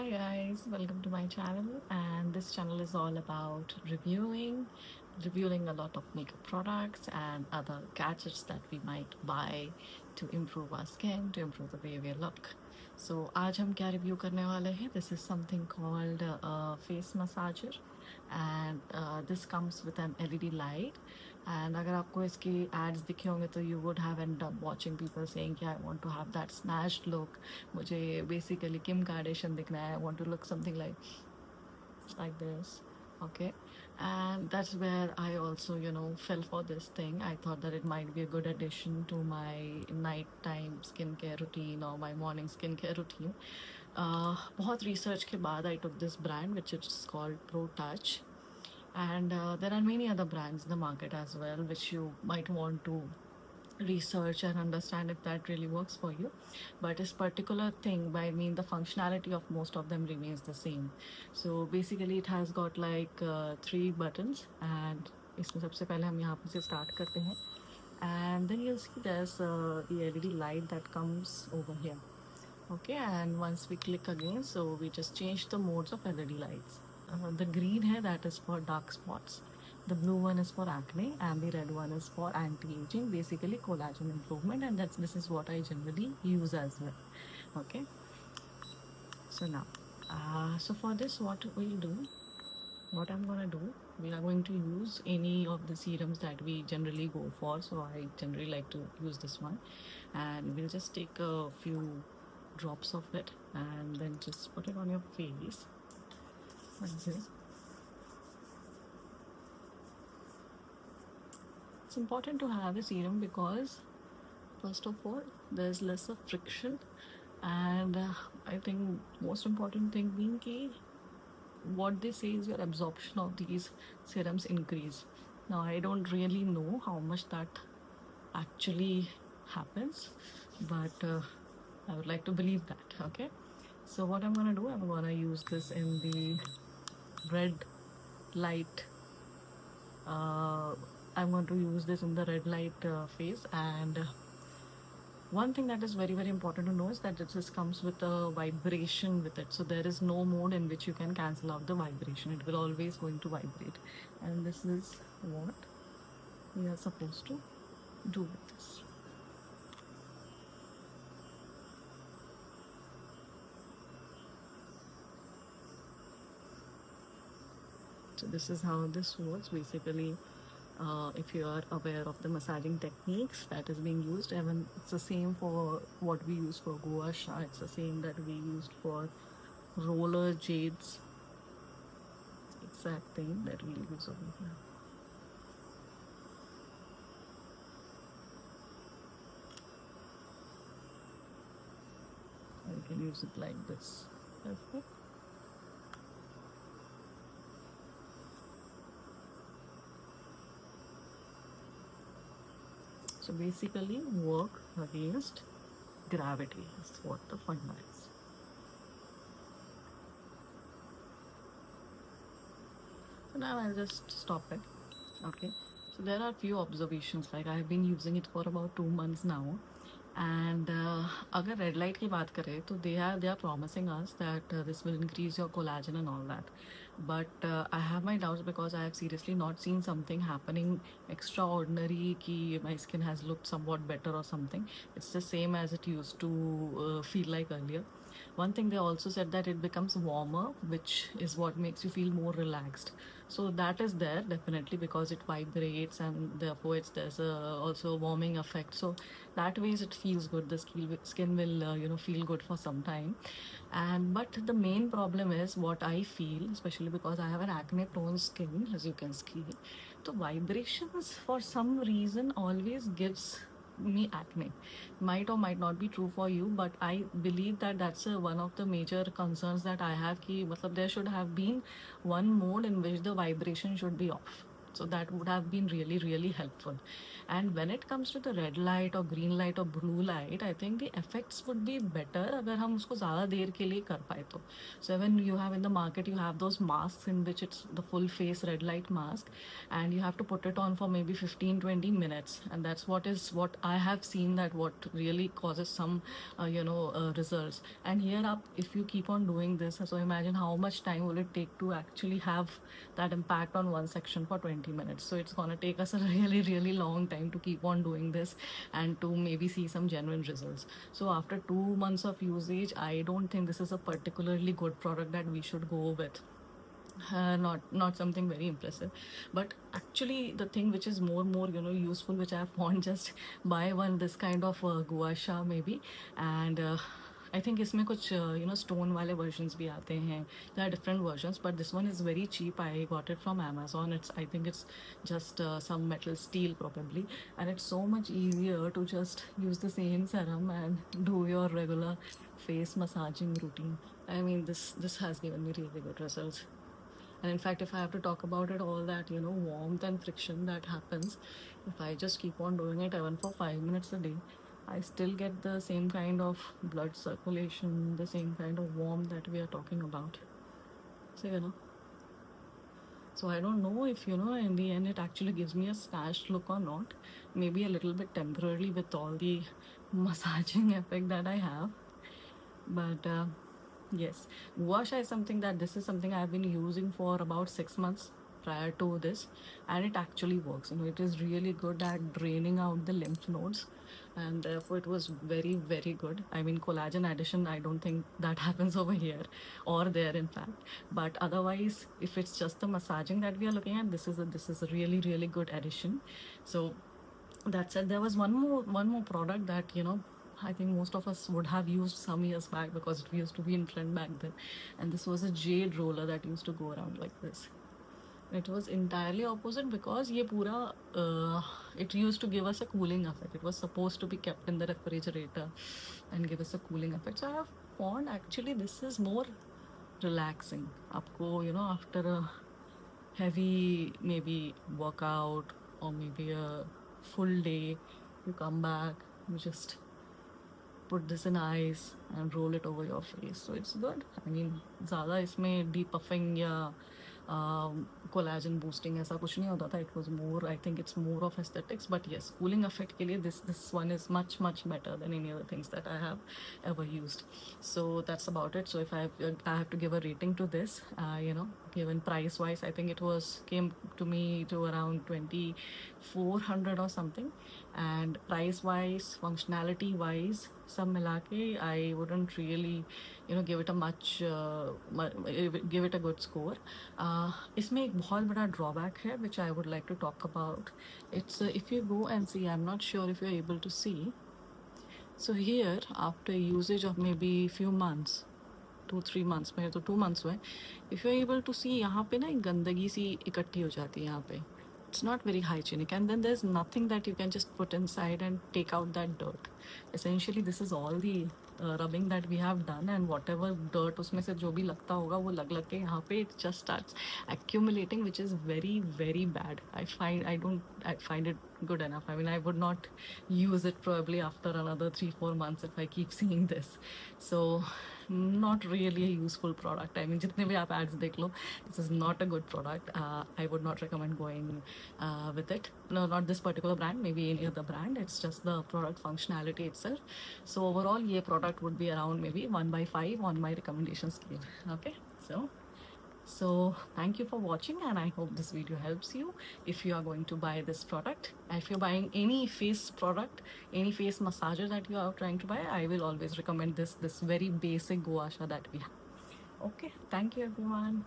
Hi guys, welcome to my channel, and this channel is all about reviewing a lot of makeup products and other gadgets that we might buy to improve our skin, to improve the way we look. So आज हम क्या review करने वाले हैं? This is something called a face massager, and this comes with an LED light. And अगर आपको इसके ads दिखे होंगे तो you would have ended up watching people saying कि I want to have that snatched look. मुझे basically Kim Kardashian दिखना है. I want to look something like this. Okay, and that's where I also fell for this thing. I thought that it might be a good addition to my nighttime skincare routine or my morning skincare routine. बहुत research के बाद I took this brand which is called Pro Touch, and there are many other brands in the market as well which you might want to research and understand if that really works for you. But this particular thing, by I mean the functionality of most of them remains the same. So basically it has got like three buttons, and इसमें सबसे पहले हम यहाँ पे से start करते हैं, and then you'll see there's the LED light that comes over here. Okay, and once we click again, so we just change the modes of LED lights. The green here, that is for dark spots. The blue one is for acne, and the red one is for anti-aging, basically collagen improvement, and this is what I generally use as well. Okay, so now, so for this, what I'm gonna do, we are going to use any of the serums that we generally go for. So I generally like to use this one, and we'll just take a few drops of it and then just put it on your face like this. It's important to have a serum because first of all there's less of friction, and I think most important thing being key, what they say is your absorption of these serums increase. Now I don't really know how much that actually happens, but I would like to believe that. Okay, so what I'm gonna do, I'm gonna use this in the red light. I'm going to use this in the red light phase, and one thing that is very very important to know is that this comes with a vibration with it, so there is no mode in which you can cancel out the vibration. It will always going to vibrate, and this is what we are supposed to do with this. So this is how this works basically. If you are aware of the massaging techniques that is being used, even it's the same for what we use for gua sha, it's the same that we used for roller jades, exact thing that we use over here. I can use it like this. Perfect. So basically work against gravity is what the funda is. So now I'll just stop it. Okay, so there are few observations, like I have been using it for about 2 months now, and अगर red light की बात करें तो they are promising us that this will increase your collagen and all that, but I have my doubts because I have seriously not seen something happening extraordinary कि my skin has looked somewhat better or something. It's the same as it used to feel like earlier. One thing they also said that it becomes warmer, which is what makes you feel more relaxed. So that is there definitely because it vibrates, and therefore there's also a warming effect. So that ways it feels good. The skin will feel good for some time. And but the main problem is what I feel, especially because I have an acne prone skin, as you can see. So vibrations for some reason always gives me acne. Might or might not be true for you, but I believe that that's one of the major concerns that I have. Ki matlab there should have been one mode in which the vibration should be off. So that would have been really, really helpful. And when it comes to the red light or green light or blue light, I think the effects would be better अगर हम उसको ज़्यादा देर के लिए कर पाए तो. So when you have in the market, you have those masks in which it's the full face red light mask, and you have to put it on for maybe 15-20 minutes, and that's what I have seen, that what really causes some results. And here up, if you keep on doing this, so imagine how much time will it take to actually have that impact on one section for 20 minutes. So it's going to take us a really, really long time to keep on doing this and to maybe see some genuine results. So after 2 months of usage, I don't think this is a particularly good product that we should go with. Not something very impressive, but actually the thing which is more useful, which I have found, just buy one this kind of gua sha maybe, and I think इसमें कुछ stone वाले versions भी आते हैं. There are different versions, but this one is very cheap. I got it from Amazon. I think it's just some metal steel probably, and it's so much easier to just use the same serum and do your regular face massaging routine. I mean, this has given me really good results. And in fact, if I have to talk about it, all that warmth and friction that happens, if I just keep on doing it even for 5 minutes a day, I still get the same kind of blood circulation, the same kind of warmth that we are talking about. So so I don't know if in the end it actually gives me a snatched look or not. Maybe a little bit temporarily with all the massaging effect that I have, but yes, gua sha is something I've been using for about 6 months prior to this, and it actually works. It is really good at draining out the lymph nodes, and therefore it was very, very good. I mean, collagen addition, I don't think that happens over here or there, in fact. But otherwise, if it's just the massaging that we are looking at, this is a really, really good addition. So that said, there was one more product that I think most of us would have used some years back because it used to be in trend back then, and this was a jade roller that used to go around like this. It was entirely opposite because ye pura it used to give us a cooling effect. It was supposed to be kept in the refrigerator and give us a cooling effect. So I have found actually this is more relaxing. Aapko after a heavy maybe workout or maybe a full day, you come back, you just put this in ice and roll it over your face. So it's good. I mean, ज़्यादा इसमें depuffing या collagen boosting ऐसा कुछ नहीं होता था. It was more, I think it's more of aesthetics. But yes, cooling effect के लिए this one is much better than any other things that I have ever used. So that's about it. So if I have to give a rating to this, given price wise, I think it came to me to around 2400 or something, and price wise, functionality wise, सब मिला के I wouldn't really give it a good score. इसमें एक बहुत बड़ा drawback है which I would like to talk about. It's if you go and see, I'm not sure if you're able to see. So here, after usage of maybe few months, 2-3 months, मेरे तो 2 months हुए, if you're able to see, यहाँ पे ना एक गंदगी सी इकट्ठी हो जाती है यहाँ पे. It's not very hygienic, and then there's nothing that you can just put inside and take out that dirt. Essentially, this is all the rubbing that we have done, and whatever dirt उसमें से जो भी लगता होगा वो लग के यहाँ पे it just starts accumulating, which is very, very bad. I find it good enough. I mean, I would not use it probably after another 3-4 months if I keep seeing this. So not really a useful product. I mean, जितने भी आप ads देख लो, this is not a good product. I would not recommend going with it. No, not this particular brand, maybe any other brand. It's just the product functionality itself. So overall, ये product would be around maybe 1/5 on my recommendation scale. Okay, so thank you for watching, and I hope this video helps you if you are going to buy this product. If you're buying any face product, any face massager that you are trying to buy, I will always recommend this very basic gua sha that we have. Okay, thank you everyone.